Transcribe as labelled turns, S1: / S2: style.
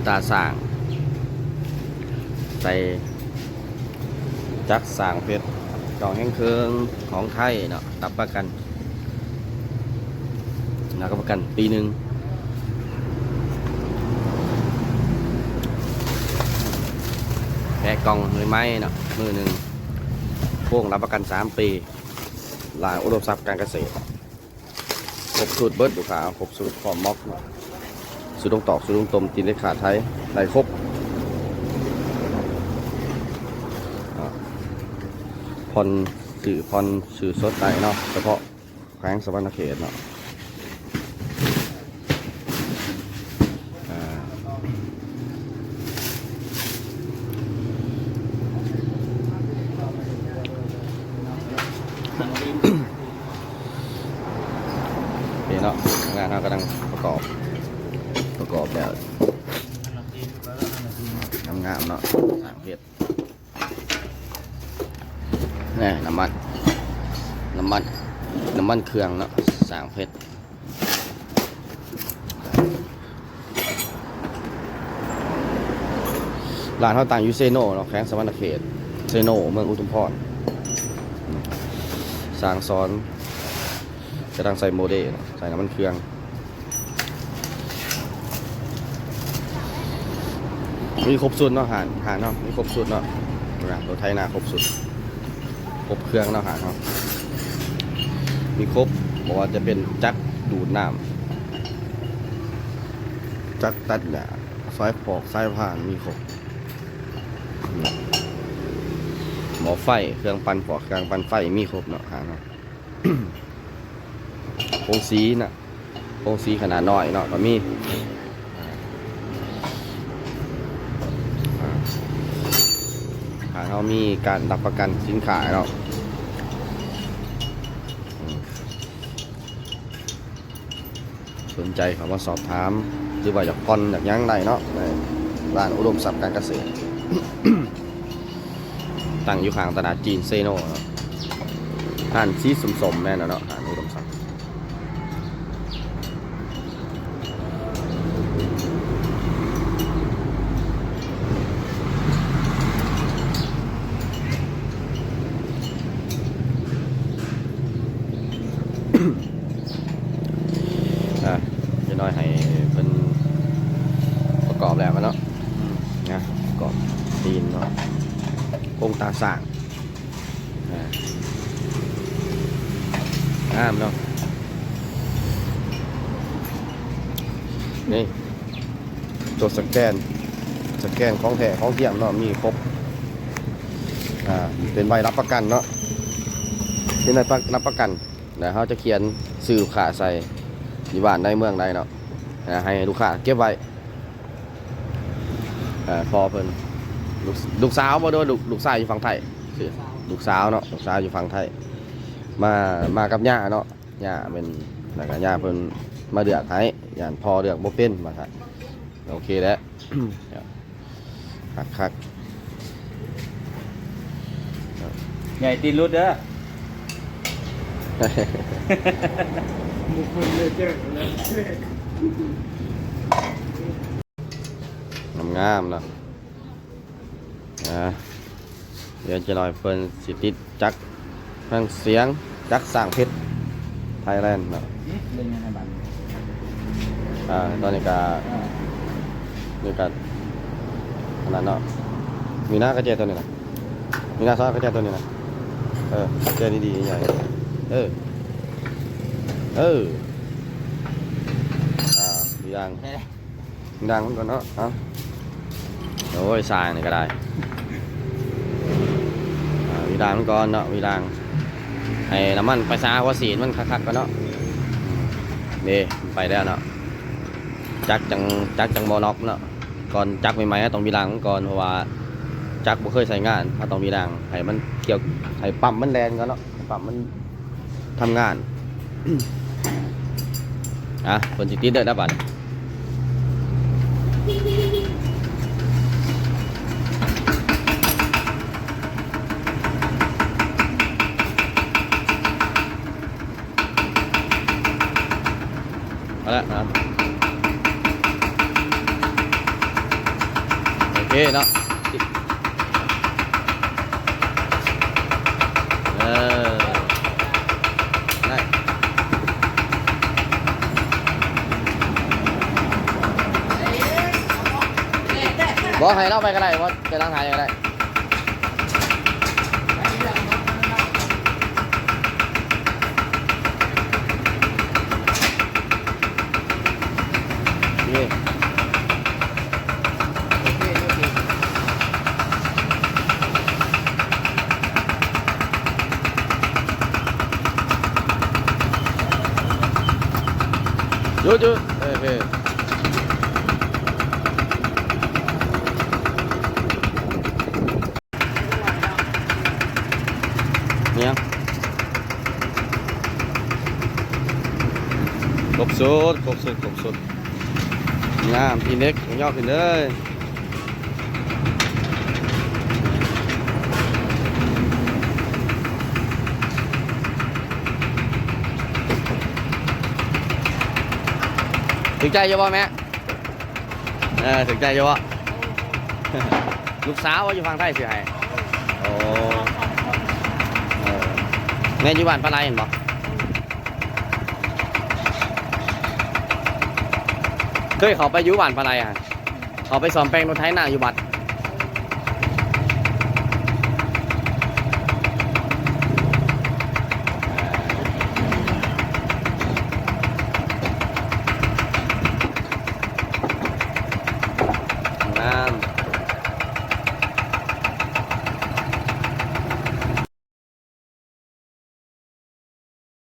S1: ตาสร้างใส่จักสร้างเพชรกล่องแห้งเครื่องของไทยเนาะรับประกันรับประกันปีหนึ่งแกะกล่องเลยไหมเนาะมือหนึ่งพวกรับประกัน3 ปีหลายอุดมทรัพย์การเกษตรครบสูตรเบิร์ดดูขาครบสูตรพร้อมม็อกสูตรตรงตอกสูตรตรงตมตีนเลขาไทยได้ครบผ่อนสื่อสดได้เนาะเฉพาะแขวงสะวรรณเขตเนาะเนาะงานเรากำลังประกอบแล้วงามเนาะสร้างเพชรนี่น้ำมันเครื่องเนาะสร้างเพชรร้านเขาต่างอยู่เซโนเนาะแขวงสะวรรณเขตเซโนเมืองอุทุมพรสร้างซ้อนจะตั้งใส่โมเดลใส่น้ำมันเครื่องมีครบสุดเนาะหารเนาะมีครบสุดเนาะรถไถนาครบสุดครบเครื่องเนาะหารเนาะมีครบบอกว่าจะเป็นจักรดูดน้ำจักรตัดหญ้าสายปอกสายผ่านมีครบหมอไฟเครื่องปั่นปอกเครื่องปั่นไฟมีครบเนาะหารเนาะโครงสีน่ะโครงสีขนาดน้อยเนาะก็มีเขามีการรับประกันสินค้าเนาะสนใจเขามาสอบถามหรือว่าอยากผ่อนอยากยั้งใดเนาะร้านอุดมทรัพย์การเกษตร ตั้งอยู่ข้างตลาดจีนเซโนเนาะอ่านสีสมๆแน่นอนเนาะร้านอุดมทรัพย์จะน้อยให้เป็นประกอบแล้วเนาะนะประกอบตีนเนาะโครงตาสร้างงามเนาะนี่ตัวสแกนของแท้ของเทียมเนาะมีครบเป็นใบรับประกันเนาะเป็นใบรับประกันเดี๋ยวเขาจะเขียนสื่อขาใส่ที่บ้านในเมืองใดเนาะให้ลูกค้าเก็บไว้พอเพิ่นลูกสาวมาด้วยลูกชายอยู่ฝั่งไทยลูกสาวเนาะลูกสาวอยู่ฝั่งไทยมากับย่าเนาะย่าเป็นแล้วก็ย่าเพิ่นมาเดือกให้ย่านพอเดือกบ่เป็นมาครับโอเคแล้วคัก
S2: ใหญ่ตีนรุดเด้อ
S1: งามเนาะเดี๋ยวจะลอยเพิ่นสิติดจักฟังเสียงจักสร้างเพชรไทยแลนด์เนาะตอนนี้ก็ขนาดเนาะมีหน้ากระเจี๊ยบตัวนี้นะมีหน้าซอสกระเจี๊ยบตัวนี้นะกระเจี๊ยบดีๆใหญ่ดีดังมันก่อนเนาะโอ้ยสร้างนี่ก็ได้วีดังมันก่อนเนาะวีดังให้น้ำมันไปซาว่าสีมันคักๆก็เนาะนี่ไปแล้วเนาะจักจังโมน็อกเนาะก่อนจักใหม่ๆต้องวีดังก่อนเพราะว่าจักบ่เคยใช้งานถ้าต้องวีดังให้มันเกี่ยวให้ปั๊มมันแรงก่อนเนาะปั๊มมันทำงานคนจิตติดเด้อนะบัดเอาละนะ เนาะได้บอกให้เราไปก็ได้ว่าจะล้างถ่ายก็ได้นี่หยุดโอเคเนี่ยครบสุดงามพี่เน็กยอดขึ้นเลยถึงใจเยอะป่ะแม่ถึงใจเยอะป่ะ ลูกสาวว่าอยู่ฝั่งไทยสิให้โอ้แม่อยู่บ้านปลาไหลเห็นป่ะเคยเขาไปอยู่บ้านปลาไหลอ่ะเขาไปสอนแปลงรถไถนาอยู่บัด